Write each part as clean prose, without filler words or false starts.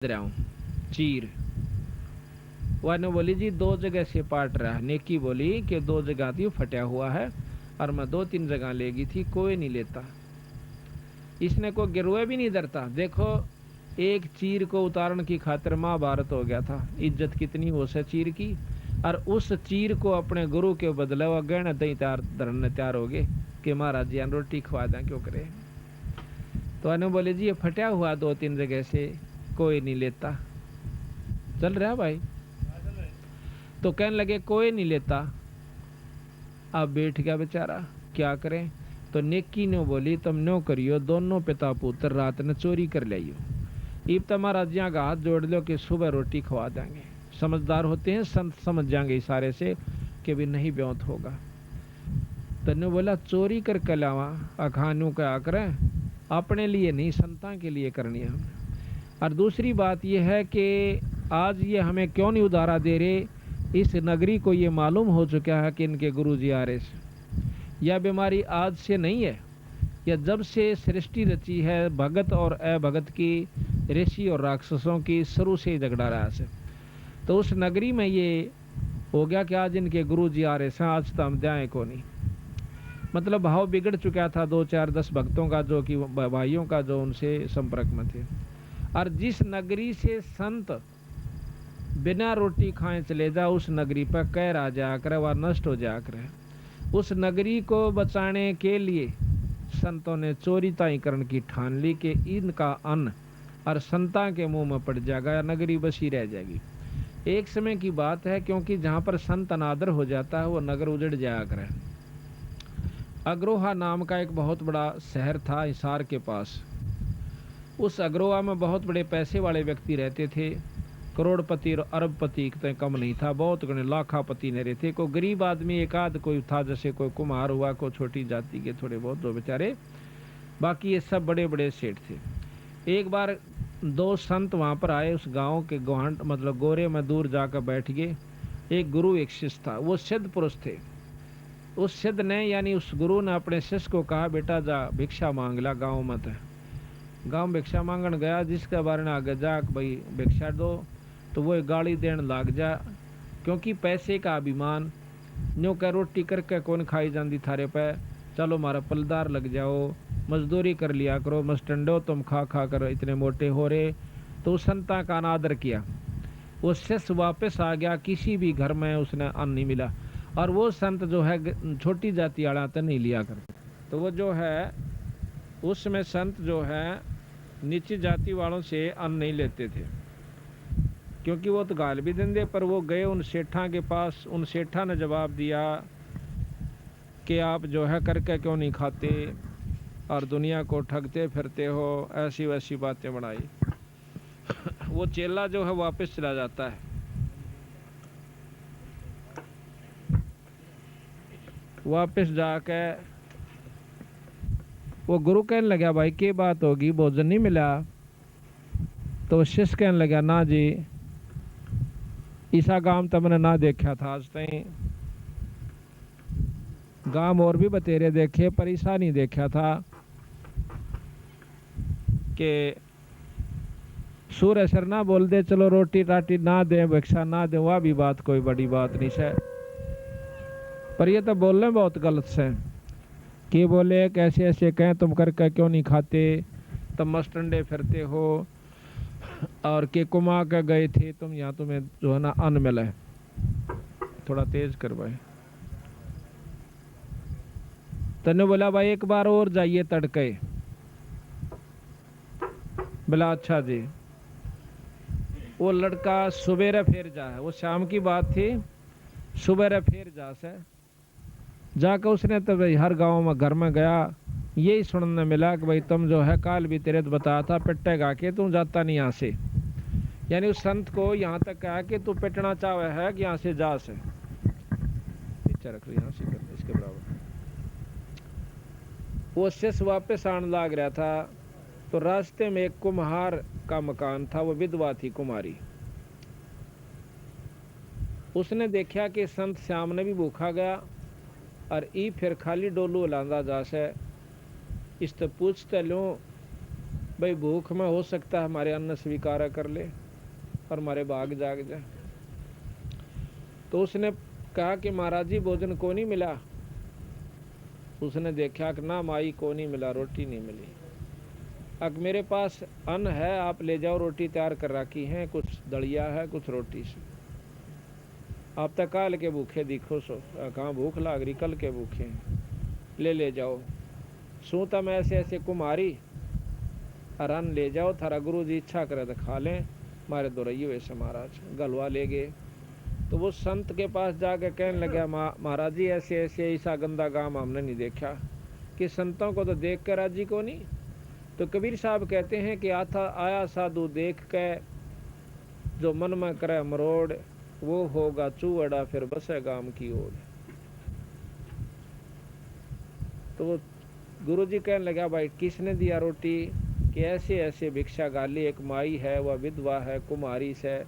रहा हूँ चीर। वाने बोली जी दो जगह से पाट रहा है। नेकी बोली कि दो जगह थी फटा हुआ है और मैं दो तीन जगह लेगी थी, कोई नहीं लेता। इसने को गिरोए भी नहीं डरता। देखो एक चीर को उतारण की खातिर महाभारत हो गया था। इज्जत कितनी हो से चीर की। और उस चीर को अपने गुरु के बदले वह गहना दही धरने तैयार हो गए कि महाराज जी रोटी खवा दें, क्यों करे। तो अनु बोले जी ये फटा हुआ दो तीन जगह से, कोई नहीं लेता। चल रहा भाई। तो कहने लगे कोई नहीं लेता। अब बैठ गया बेचारा, क्या करें। तो नेकी ने बोली तुम नो करियो, दोनों पिता पुत्र रात ने चोरी कर लियो। इब तुम्हारा जिया का हाथ जोड़ लो कि सुबह रोटी खवा देंगे। समझदार होते हैं संत, समझ जाएंगे इशारे से कि भी नहीं ब्योत होगा। तो ने बोला चोरी कर के लावा अखानू क्या करें, अपने लिए नहीं संतां के लिए करनी है हमने। और दूसरी बात यह है कि आज ये हमें क्यों नहीं उधारा दे रहे। इस नगरी को ये मालूम हो चुका है कि इनके गुरुजी आ रहे। यह बीमारी आज से नहीं है, यह जब से सृष्टि रची है भगत और अभगत की, ऋषि और राक्षसों की, शुरू से ही झगड़ा रहा है। तो उस नगरी में ये हो गया कि आज इनके गुरुजी आ रहे हैं, आज तो हम जाए को नहीं। मतलब भाव बिगड़ चुका था दो चार 10 भक्तों का, जो कि भाइयों का, जो उनसे संपर्क में थे। और जिस नगरी से संत बिना रोटी खाए चले जा, उस नगरी पर कैर आ जाया करे, वह नष्ट हो जाया करे। उस नगरी को बचाने के लिए संतों ने चोरी ताईकरण की ठान ली कि इनका अन्न और संता के मुंह में पड़ जाएगा या नगरी बसी रह जाएगी। एक समय की बात है, क्योंकि जहां पर संत अनादर हो जाता है वो नगर उजड़ जाया करे। अग्रोहा नाम का एक बहुत बड़ा शहर था हिसार के पास। उस अग्रोहा में बहुत बड़े पैसे वाले व्यक्ति रहते थे। करोड़पति और अरबपति तो कम नहीं था, बहुत गणे लाखापति न रहते। कोई गरीब आदमी एक आध कोई था, जैसे कोई कुम्हार हुआ, कोई छोटी जाति के थोड़े बहुत दो बेचारे, बाकी ये सब बड़े बड़े सेठ थे। एक बार दो संत वहां पर आए, उस गांव के गोहांट मतलब गोरे में दूर जाकर बैठ गए। एक गुरु एक शिष्य था, वो सिद्ध पुरुष थे। उस सिद्ध ने यानी उस गुरु ने अपने शिष्य को कहा बेटा जा भिक्षा मांग ला गाँव मत। गाँव भिक्षा मांगन गया, जिसके बारे में आगे जा भाई भिक्षा दो, तो वो गाली देने लग जा, क्योंकि पैसे का अभिमान। न्यू का रोटी करके कौन खाई जाती थारे पे, चलो मारा पलदार लग जाओ, मजदूरी कर लिया करो, मस्टंडो तुम खा खा कर इतने मोटे हो रहे। तो उस संता का अनादर किया। वो शिष्य वापस आ गया, किसी भी घर में उसने अन्न नहीं मिला। और वो संत जो है छोटी जाति वाला तो नहीं लिया करते। तो वो जो है उसमें संत जो है नीची जाति वालों से अन्न नहीं लेते थे, क्योंकि वो तो गाल भी देंगे। पर वो गए उन सेठा के पास, उन सेठा ने जवाब दिया कि आप जो है करके क्यों नहीं खाते और दुनिया को ठगते फिरते हो, ऐसी वैसी बातें बढ़ाई। वो चेला जो है वापस चला जाता है। वापस जाके वो गुरु कहने लगा भाई क्या बात होगी, भोजन नहीं मिला। तो शिष्य कहने लगा ना जी, ईसा गांव तो मैंने ना देखा था आज तक। गांव और भी बतेरे देखे पर ईसा नहीं देखा था कि सूर्य सर ना बोल दे चलो रोटी राटी ना दे, भिक्षा ना दे, वह भी बात कोई बड़ी बात नहीं है। पर ये तो बोलने बहुत गलत से कि बोले कैसे ऐसे कहें तुम करके क्यों नहीं खाते, तुम मस्टंडे फिरते हो और के कुमा के गए थे तुम, यहाँ तुम्हें जो है ना अन्न मिला है। थोड़ा तेज कर भाई। तने बोला भाई एक बार और जाइए तड़के। बोला अच्छा जी। वो लड़का सुबेरे फिर जा है, वो शाम की बात थी, सुबेरे फिर जा से जाकर उसने तो भाई हर गांव में घर में गया, यही सुनने मिला कि भाई तुम जो है काल भी तेरे तो बताया था पिट्टे गा के तू जाता नहीं यहाँ से। यानी उस संत को यहाँ तक कहा कि तू पिटना चाहे है कि यहाँ से जा से, पीछे रख यहाँ से कर इसके बराबर। वो शिष्य वापस आने लग रहा था, तो रास्ते में एक कुम्हार का मकान था, वो विधवा थी कुमारी। उसने देखा कि संत श्याम ने भी भूखा गया और ई फिर खाली डोलू लांदा जा से। इस तो पूछते लो भाई भूख में हो सकता है हमारे अन्न स्वीकार कर ले और हमारे भाग जाग जाए। तो उसने कहा कि महाराज जी भोजन को नहीं मिला। उसने देखा कि ना माई को नहीं मिला, रोटी नहीं मिली। अब मेरे पास अन्न है, आप ले जाओ, रोटी तैयार कर रखी है, कुछ दलिया है, कुछ रोटी से। आप तक काल के भूखे दिखो सो, कहाँ भूख लाग रही, कल के भूखे हैं, ले जाओ। सू तम ऐसे ऐसे कुमारी अन्न ले जाओ, थारा गुरु जी इच्छा करे तो खा लें, मारे दो रही वैसे महाराज। गलवा ले गए। तो वो संत के पास जाके कहने लगा, महाराज जी ऐसे ऐसे ऐसा गंदा काम हमने नहीं देखा, कि संतों को तो देख कर राजी को नहीं। तो कबीर साहब कहते हैं कि आया साधु देख के जो मन में करे मरोड़, वो होगा चूअड़ा फिर बसे गाम की ओर। तो वो गुरु जी कहने लगा, भाई किसने दिया रोटी? कि ऐसे ऐसे भिक्षा गाली, एक माई है, वह विधवा है, कुमारी से,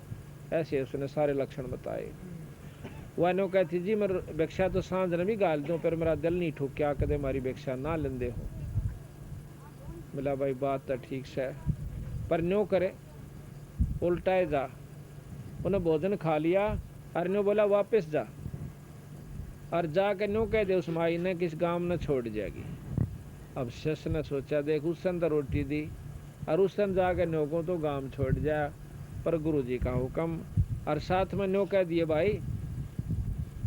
ऐसे उसने सारे लक्षण बताए। वह नो कहती जी मैं भिक्षा तो सांझ ने भी गाल दूं, पर मेरा दिल नहीं ठूक, क्या कदे मारी भिक्षा ना लेंदे हो। मिला भाई बात तो ठीक से, पर न्यो करे उल्टाए जा। उन्हें भोजन खा लिया और न्यो बोला वापस जा, और जाकर न्यो कह दे उस माई ने किस गांव ने छोड़ जाएगी। अब शश ने सोचा देख उस सन तो रोटी दी और उस सन जाकर न्यो को तो गांव छोड़ जा, पर गुरु जी का हुक्म। और साथ में न्यो कह दिए भाई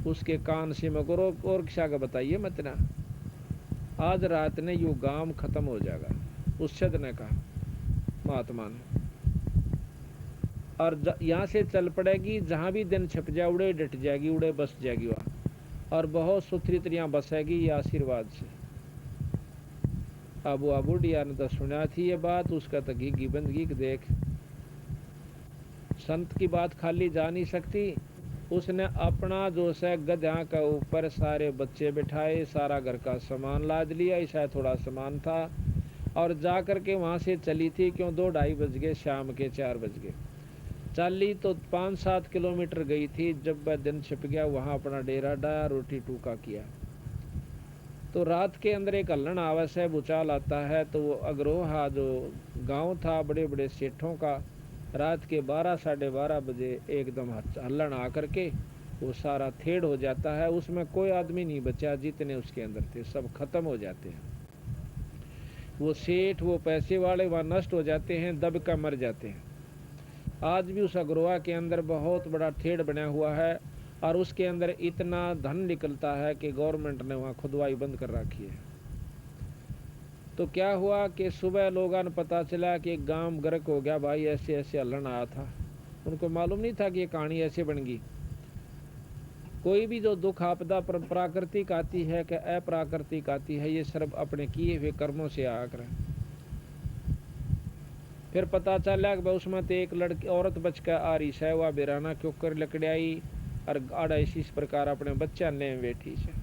उसके कान से में करो और किसा का बताइए मत ना, आज रात ने यू गांव खत्म हो जाएगा। उस शद ने कहा महात्मा ने, और यहाँ से चल पड़ेगी, जहाँ भी दिन छिप जाए उड़े डट जाएगी, उड़े बस जाएगी वहाँ, और बहुत सुथरी तरिया बसेगी ये आशीर्वाद से। अब वो बुढ़िया ने तो सुना थी ये बात, उसका तो घी बंदगी देख, संत की बात खाली जा नहीं सकती। उसने अपना जो से गधा का ऊपर सारे बच्चे बिठाए, सारा घर का सामान लाद लिया, ऐसा थोड़ा सामान था, और जा कर के वहाँ से चली थी। क्यों 2-2:30 बज गए, शाम के 4 बज गए। चली तो 5-7 किलोमीटर गई थी। जब वह दिन छिप गया वहाँ अपना डेरा डाया, रोटी टूका किया। तो रात के अंदर एक हल्लन आवस है, भूचाल आता है। तो वो अग्रोहा जो गांव था बड़े बड़े सेठों का, रात के 12-12:30 बजे एकदम हल्लन आकर के वो सारा थेड़ हो जाता है। उसमें कोई आदमी नहीं बचा, जितने उसके अंदर थे सब खत्म हो जाते हैं। वो सेठ, वो पैसे वाले वहाँ नष्ट हो जाते हैं, दब कर मर जाते हैं। आज भी उस अग्रोहा के अंदर बहुत बड़ा थेड़ बना हुआ है, और उसके अंदर इतना धन निकलता है कि गवर्नमेंट ने वहाँ खुदवाई बंद कर रखी है। तो क्या हुआ कि सुबह लोगों ने पता चला कि एक गांव गर्क हो गया, भाई ऐसे ऐसे हल्लन आया था। उनको मालूम नहीं था कि ये कहानी ऐसे बन गई। कोई भी जो दुख आपदा प्राकृतिक आती है कि अप्राकृतिक आती है, ये सब अपने किए हुए कर्मों से आकर। फिर पता चला कि उसमें तो एक लड़की औरत बच कर आ रही है, वह बिराना क्यों कर लकड़ियाई और आड़ा इस प्रकार अपने बच्चा ले बैठी से।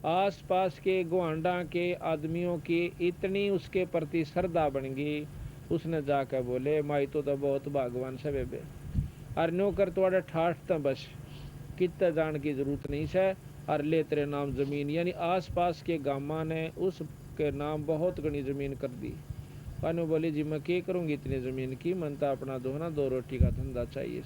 आस पास के गुआंडा के आदमियों की इतनी उसके प्रति श्रद्धा बन गई, उसने जाकर बोले माई तो बहुत भगवान से बेबे, और नो कर थोड़ा ठाठ तो बस कितना जान की जरूरत नहीं है, और ले तेरे नाम जमीन। यानी आस पास के गामा ने उसके नाम बहुत घनी जमीन कर दी। और बोली जी मैं क्या करूँगी इतनी ज़मीन की, मनता अपना दो रोटी का धंधा चाहिए।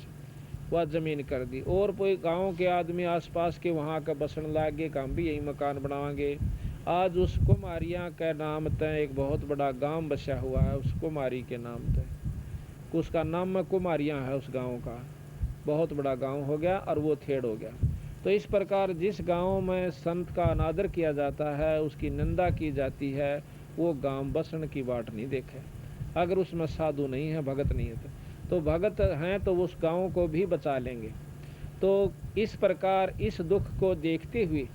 वह ज़मीन कर दी। और कोई गांव के आदमी आसपास के वहाँ का बसन लागे, हम भी यही मकान बनावांगे। आज उस कुमारियाँ के नाम तय एक बहुत बड़ा गांव बसा हुआ है, उस कुमारी के नाम तय, उसका नाम कुमारियाँ है। उस गाँव का बहुत बड़ा गाँव हो गया, और वो थेड़ हो गया। तो इस प्रकार जिस गाँव में संत का अनादर किया जाता है, उसकी निंदा की जाती है, वो गांव बसन की बाट नहीं देखे। अगर उसमें साधु नहीं है, भगत नहीं है, तो भगत हैं तो उस गांव को भी बचा लेंगे। तो इस प्रकार इस दुख को देखते हुए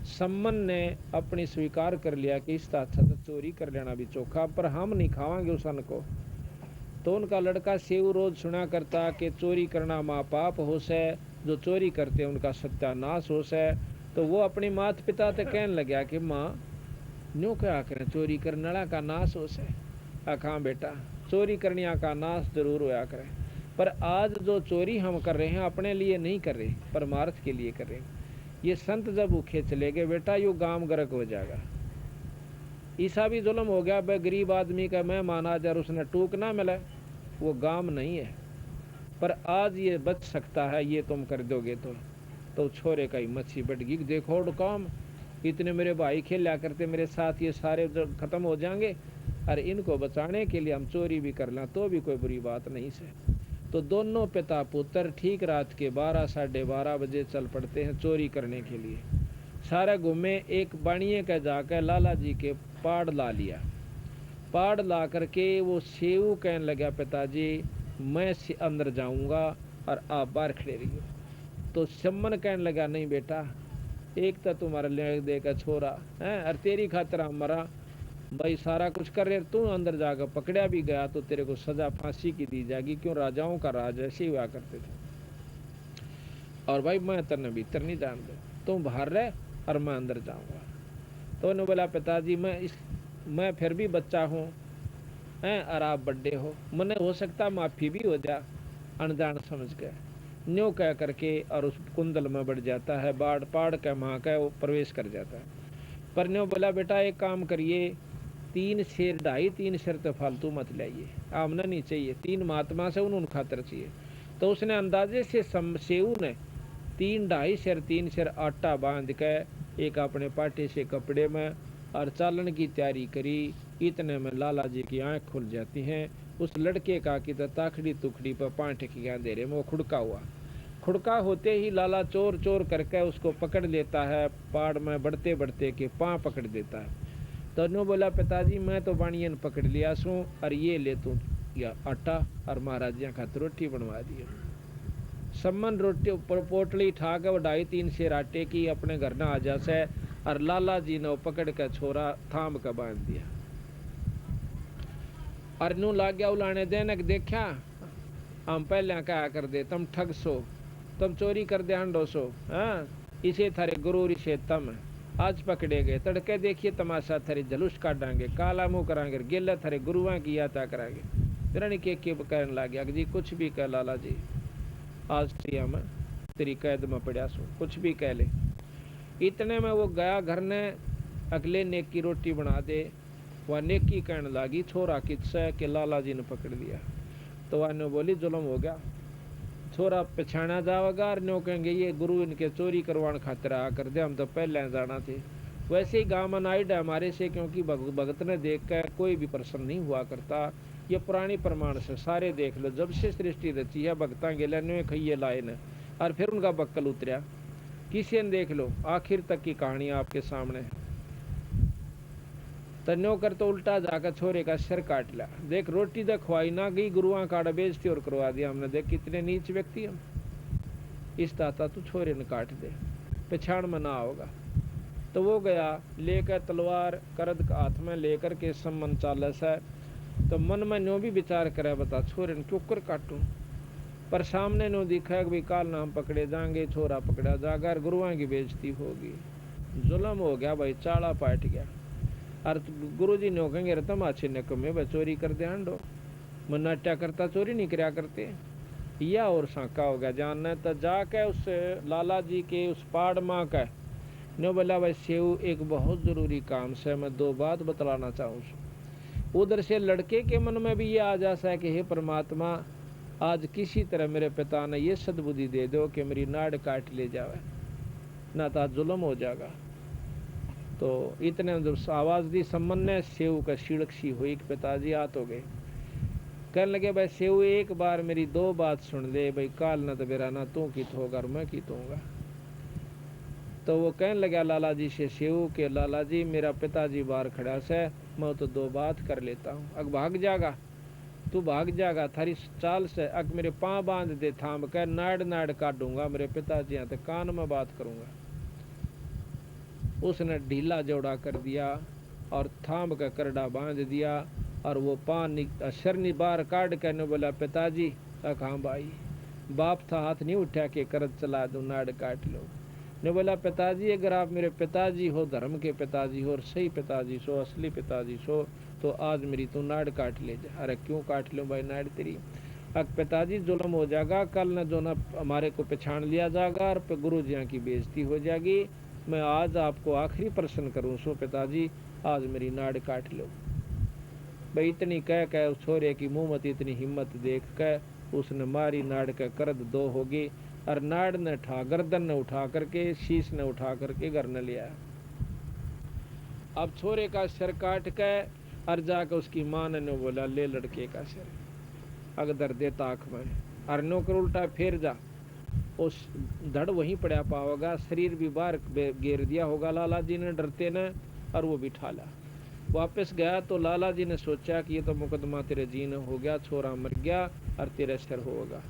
सम्मन ने अपनी स्वीकार कर लिया कि इस अच्छा तो चोरी कर लेना भी चोखा, पर हम नहीं खावांगे उस अन्न को। तो उनका लड़का सेव रोज सुना करता कि चोरी करना माँ पाप हो से, जो चोरी करते उनका सत्यानाश हो से। तो वो अपने माता पिता से कहने लगा कि माँ न्यू क्या करें, चोरी करने का नाश हो से। आखा बेटा चोरी करने का नाश जरूर होया करें, पर आज जो चोरी हम कर रहे हैं अपने लिए नहीं कर रहे, परमार्थ के लिए कर रहे हैं। ये संत जब भूखे चले गए बेटा, यू गांव गर्क हो जाएगा। ईसा भी जुल्म हो गया भाई, गरीब आदमी का मेहमान आ जा, उसने टूक ना मिले, वो गाम नहीं है। पर आज ये बच सकता है, ये तुम कर दोगे तो छोरे का हिम्मत सी बढ़ गई, देखो काम, इतने मेरे भाई खेला करते मेरे साथ, ये सारे खत्म हो जाएंगे, अरे इनको बचाने के लिए हम चोरी भी कर लें तो भी कोई बुरी बात नहीं से। तो दोनों पिता पुत्र ठीक रात के 12 साढ़े 12 बजे चल पड़ते हैं चोरी करने के लिए। सारे घूमे, एक बाणिए का जाकर लाला जी के पाड़ ला लिया। पाड़ ला करके वो सेऊ कहने लगा, पिताजी मैं से अंदर जाऊंगा और आप बाहर खड़े रहिए। तो सम्मन कहने लगा, नहीं बेटा, एक तो तुम्हारा ले देगा छोरा है, और तेरी खातिर हमारा भाई सारा कुछ कर रहे, तू अंदर जाकर पकड़ा भी गया तो तेरे को सजा फांसी की दी जाएगी, क्यों राजाओं का राज ऐसे हुआ करते थे। और भाई मैं तेरे भीतर नहीं जान दे, तुम बाहर रह और मैं अंदर जाऊंगा। तो उन्होंने बोला, पिताजी मैं फिर भी बच्चा हूँ हैं, और आप बड्डे हो, मने हो सकता माफी भी हो जा, अनजान समझ गए न्यो कह करके, और उस कुंडल में बढ़ जाता है, बाढ़ पाड़ के वहाँ का वो प्रवेश कर जाता है। पर न्यो बोला, बेटा एक काम करिए, 3 शेर 2.5-3 शेर तो फालतू मत लाइए, आमना नहीं चाहिए, 3 महात्मा से उन्होंने खातर चाहिए। तो उसने अंदाजे से सेऊ ने 3 शेर आटा बांध के एक अपने पाटे से कपड़े में और चालन की तैयारी करी। इतने में लाला जी की आंख खुल जाती हैं। उस लड़के का की ताखड़ी तुखड़ी पर 5 की अंधेरे में वो खुड़का हुआ। खुड़का होते ही लाला चोर चोर करके उसको पकड़ लेता है, पाड़ में बढ़ते बढ़ते के पाँव पकड़ देता है। तो नो बोला, पिताजी मैं तो बाणियन पकड़ लिया सू, और ये ले तू या आटा और महाराजिया खातिर रोटी बनवा दिया। सम्मन रोटी पोटली ठा के 2.5-3 शेर आटे की अपने घर न आ जा से, और लाला जी ने पकड़ के छोरा थाम के बांध दिया। और नू लाग गया उलाने देने देखा, हम पहले कहा कर दे तुम ठग सो, तुम चोरी कर दे हंडो सो, हाँ इसे थारे गुरु इसे तम आज पकड़े गए, तड़के देखिए तमाशा थारे जलूस काटांगे, काला मुंह करांगे, गेला थारे गुरुआ की यात्रा करांगे। रण के कहने लग गया जी कुछ भी कह लाला जी, आज हम तेरी कैद में पड़ा सो, कुछ भी कह ले। इतने में वो गया घर ने, अगले नेक की रोटी बना दे, वह नेकी कहने लगी छोरा किस्सा के लाला जी ने पकड़ लिया। तो वह ने बोली जुल्म हो गया, छोरा पछाना जाएगा, और नो कहेंगे ये गुरु इनके चोरी करवाने खातिर आ कर दे, हम तो पहले जाना थे। वैसे ही गाँव में नाइड है हमारे से, क्योंकि भगत ने देख कर कोई भी प्रसन्न नहीं हुआ करता। ये पुरानी प्रमाण से सारे देख लो, जब से सृष्टि रची है भगता गेले खइये लाए न, और फिर उनका बक्कल उतरा, किसी ने देख लो आखिर तक की कहानी आपके सामने है। तन्यो कर तो उल्टा जाकर छोरे का सिर काट लिया। देख रोटी तो खवाई ना गई, गुरुआ काड़ा बेचती और करवा दिया हमने, देख कितने नीच व्यक्ति हम। इस ताता तू छोरे ने काट दे, पछाड़ में ना होगा। तो वो गया लेकर तलवार करद हाथ में लेकर के सम्मन चालस है। तो मन में न्यो भी विचार करे, बता छोरे ने क्यों कर काटूं, पर सामने नो दिखा कि काल नाम पकड़े जाएंगे, छोरा पकड़ा जाकर गुरुआ की बेइज्जती होगी, जुल्म हो गया भाई, चाड़ा पाट गया। और गुरु जी ने कहेंगे रतम अच्छे ने कमे भाई चोरी कर दे हंडो, मनाट्या करता चोरी नहीं कराया करते, या और साका हो गया जानना। तो जाके उस लाला जी के उस पाड़ माँ का ने बोला, भाई सेव एक बहुत ज़रूरी काम से मैं 2 बात बतलाना चाहूँ। उधर से लड़के के मन में भी ये आ जा सा कि हे परमात्मा, आज किसी तरह मेरे पिता ने ये सद्बुद्धि दे दो कि मेरी नाड़ काट ले जावे, ना तो जुल्म हो जाएगा। तो इतने जब आवाज़ दी सम्मन ने, सेव का शिड़क सी हुई कि पिताजी आ तो गए। कहने लगे, भाई सेव एक बार मेरी 2 बात सुन ले, भाई काल न तो मेरा ना तू की होगा और मैं की होगा। तो वो कहने लगा लाला जी से सेव के, लाला जी मेरा पिताजी बाहर खड़ा से, मैं तो 2 बात कर लेता हूँ, अग भाग जाएगा तू, भाग जाएगा थारी चाल से, अग मेरे पाँव बांध दे थाम कर, नाड़ नाड़ काटूंगा मेरे पिताजी यहाँ, तो कान में बात करूंगा। उसने ढीला जोड़ा कर दिया और थाम का करड़ा बांध दिया, और वो पान शरनी बाहर काट कर ने बोला, पिताजी हाँ भाई, बाप था हाथ नहीं उठा के करद चला दो, नाड़ काट लो। ने बोला, पिताजी अगर आप मेरे पिताजी हो, धर्म के पिताजी हो और सही पिताजी सो, असली पिताजी सो, तो आज मेरी तू नाड़ काट ले जा। अरे क्यों काट लो भाई नाड़ तेरी, अब पिताजी जुल्म हो जाएगा, कल न जो न हमारे को पहचान लिया जाएगा और गुरु जी की बेइज्जती हो जाएगी। मैं आज आपको आखिरी प्रश्न करूं सो पिताजी, आज मेरी नाड़ काट लो। भाई इतनी कह कह उस छोरे की मुंह मत इतनी हिम्मत देख कर उसने मारी, नाड़ का करद दो होगी और नाड़ ने उठा गर्दन ने उठा करके शीश ने उठा करके घर न लिया। अब छोरे का सिर काट के और जाकर उसकी मां ने बोला ले लड़के का सिर अगदर दे ताक में और नौकर उल्टा फेर जा, उस धड़ वहीं पड़ा पाओगा, शरीर भी बाहर घेर दिया होगा लाला जी ने डरते ने, और वो बिठा ला। वापस गया तो लाला जी ने सोचा कि ये तो मुकदमा तेरे जीने हो गया, छोरा मर गया और तेरे सिर होगा।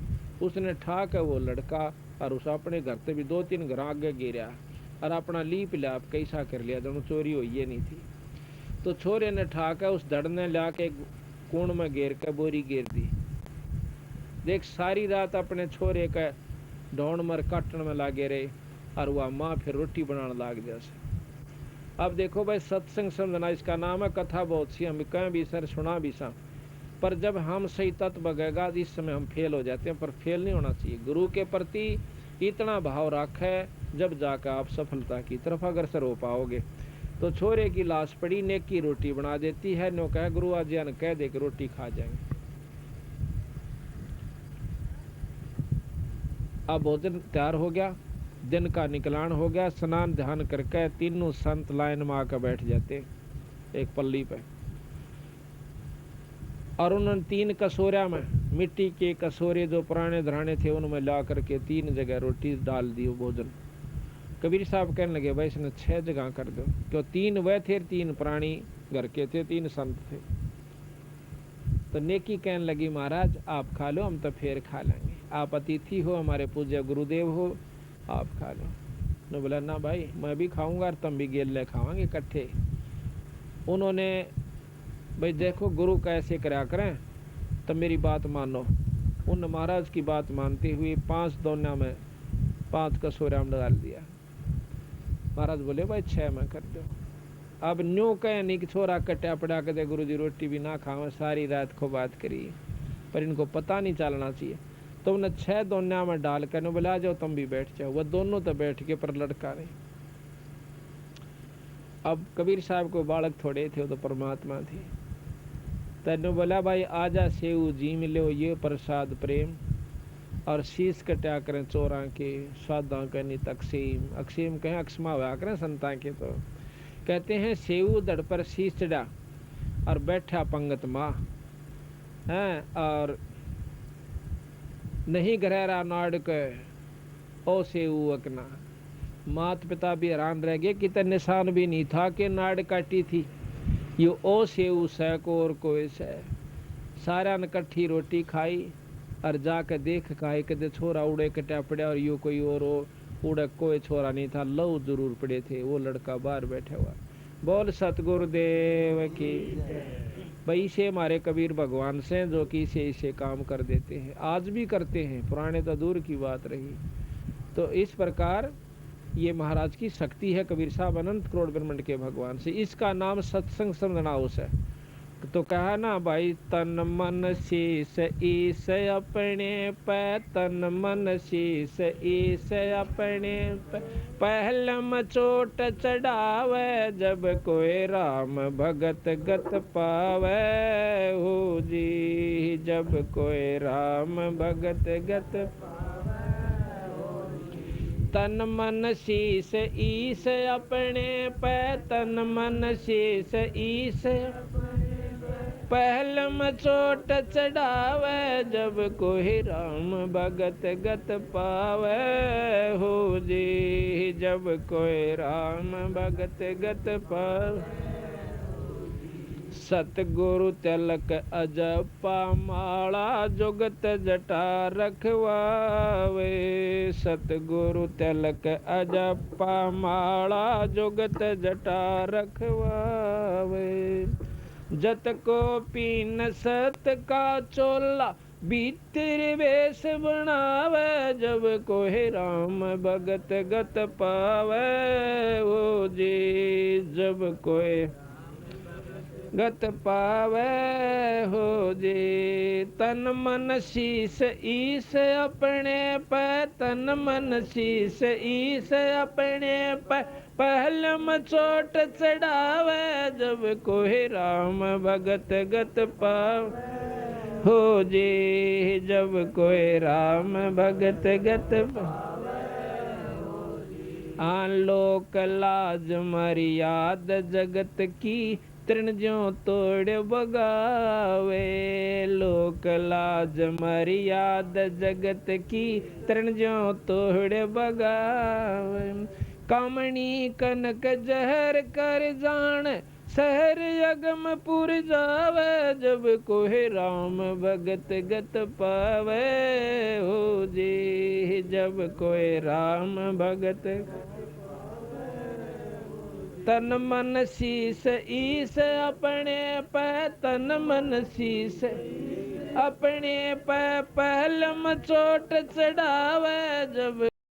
उसने ठाक वो लड़का और उस अपने घर से भी 2-3 घर आगे गिरा और अपना लीप लाप कैसा कर लिया, दोनों चोरी हुई ये नहीं थी। तो छोरे ने ठाक उस धड़ ने ला के कूण में घेर के बोरी घेर दी। देख सारी रात अपने छोरे का ढोंड मर काटने में लागे रहे और वह माँ फिर रोटी बनाने लाग जैसे। अब देखो भाई सत्संग समझना इसका नाम है, कथा बहुत सी हम कहें भी सर सुना भी सा, पर जब हम सही तत्व बगेगा इस समय हम फेल हो जाते हैं। पर फेल नहीं होना चाहिए, गुरु के प्रति इतना भाव रखे जब जाकर आप सफलता की तरफ अग्रसर हो पाओगे। तो छोरे की लाश पड़ी, नेक की रोटी बना देती है, नो कह गुरु आज कह दे कि रोटी खा जाएंगे। अब भोजन तैयार हो गया, दिन का निकलान हो गया, स्नान ध्यान करके तीनों संत लाइन में आकर बैठ जाते एक पल्ली पे, और उन्होंने 3 कटोरा में मिट्टी के कटोरे जो पुराने धराने थे उनमें ला करके 3 जगह रोटी डाल दी भोजन। कबीर साहब कहने लगे भाई इसने 6 जगह कर दो, क्यों 3 वह थे, 3 प्राणी घर के थे, 3 संत थे। तो नेकी कहने लगी महाराज आप खा लो, हम तो फिर खा लेंगे, आप अतिथि हो, हमारे पूज्य गुरुदेव हो, आप खा लो। ने बोला ना भाई मैं भी खाऊंगा और तुम भी गेले खाओगे इकट्ठे। उन्होंने भाई देखो गुरु कैसे करा करें, तब मेरी बात मानो। उन महाराज की बात मानते हुए 5 दोना में 5 कटोरा में डाल दिया। महाराज बोले भाई 6 में कर दो। अब न्यू कह नहीं कि छोरा कट्या पड़ा के दे गुरु जी रोटी भी ना खावे, सारी रात को बात करी, पर इनको पता नहीं चलना चाहिए। तो उन्हें 6 दोना में डाल कर बोला जाओ तुम भी बैठ जाओ। वह दोनों तो बैठ के, पर लड़का नहीं। अब कबीर साहब को बालक थोड़े थे, वो तो परमात्मा थे। तेन बोला भाई आजा सेऊ जी मिलो ये प्रसाद प्रेम, और शीश कटा करें चोरा के स्वादा के नित अक्सीम। अक्सीम कहें अक्षमा हुआ करें संता के। तो कहते हैं सेऊ दड़ पर शीश चढ़ा और बैठा पंगत माँ हैं, और नहीं घरेरा नाड़ के ओ सेऊ अकना। मात पिता भी हैरान रह गए कि तो निशान भी नहीं था कि नाड़ काटी थी। ये ओ सेऊ सै को और कोई सै। सारा ने कट्ठी रोटी खाई और जाकर देख खाए कि छोरा उड़े कटा पड़ा, और यो कोई और उड़े कोई छोरा नहीं था, लव जरूर पड़े थे। वो लड़का बाहर बैठा हुआ। बोल सतगुरुदेव की। भाई से हमारे कबीर भगवान से जो कि इसे काम कर देते हैं, आज भी करते हैं, पुराने तो दूर की बात रही। तो इस प्रकार ये महाराज की शक्ति है, कबीर साहब अनंत करोड़ ब्रह्मांड के भगवान से। इसका नाम सत्संग समझनाउस है। तो कहा ना भाई तन मन शीस ईस अपने पे, तन मन शीस ईस अपने पे, पहलम चोट चढ़ावे जब कोई राम भगत गत पावे हो जी, जब कोई राम भगत गत तन मन शीस ईस अपने पे, तन मन शीस ईस पहलम चोट चढ़ावे जब कोई राम भगत गत पावे हो जी, जब कोई राम भगत गत पावे। सतगुरु तिलक अजपा माला जुगत जटा रखवावे, सतगुरु तिलक अजपा माला जुगत जटा रखवावे। जत को पीन सत का चोला भीतर वेश बनावे जब कोई राम भगत गत पावे ओ जी, जब कोई गत पावे हो जे। तन मन शीस ईस अपने पे, तन मन शीस ईस अपने पे, पहलम चोट चढ़ावे जब कोई राम भगत गत पावे हो जे। जब कोई राम भगत गत आन लोक लाज मर्याद जगत की, तृण ज्यों तोड़ बगावे। लोक लाज मर्याद जगत की, तृण ज्यों तोड़ बगावे। कामणी कनक जहर कर जान, शहर अगमपुर जावे जब कोई राम भगत गत पावे हो जी। जब कोई राम भगत तन मन शीस ईस अपने पे, तन मन शीस अपने पे, पहलम चोट चढ़ावे जब